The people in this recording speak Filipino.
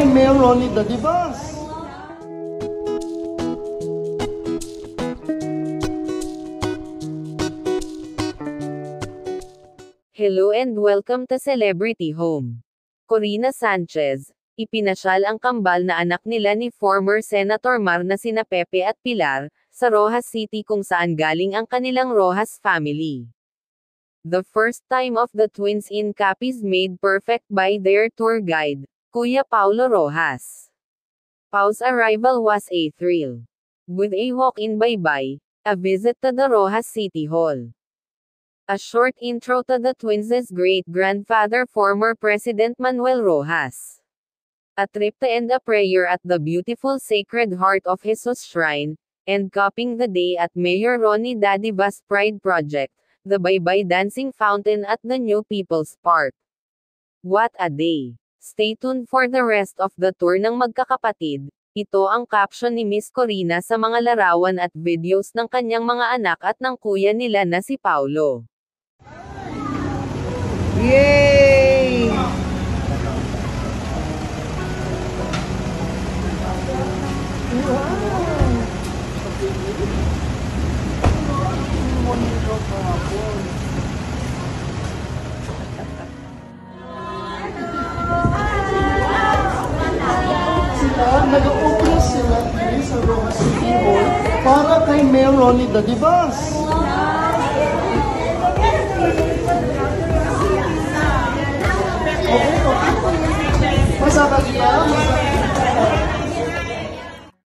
kay Mayor Ronnie Dadibas. Hello and welcome to Celebrity Home. Corina Sanchez, ipinasyal ang kambal na anak nila ni former Senator Mar na sina Pepe at Pilar, sa Roxas City kung saan galing ang kanilang Roxas family. The first time of the twins in Capiz made perfect by their tour guide, Kuya Paulo Roxas. Pau's arrival was a thrill. With a walk-in bye-bye, a visit to the Roxas City Hall. A short intro to the twins' great-grandfather former President Manuel Roxas. A trip to end a prayer at the beautiful Sacred Heart of Jesus Shrine, and capping the day at Mayor Ronnie Dadibas Pride Project, the Bye-Bye Dancing Fountain at the New People's Park. What a day! Stay tuned for the rest of the tour ng magkakapatid. Ito ang caption ni Miss Corina sa mga larawan at videos ng kanyang mga anak at ng kuya nila na si Paulo. Yay! Nag-open sila sa Roxas City Hall para kay Mayor Ronnie Dadibas.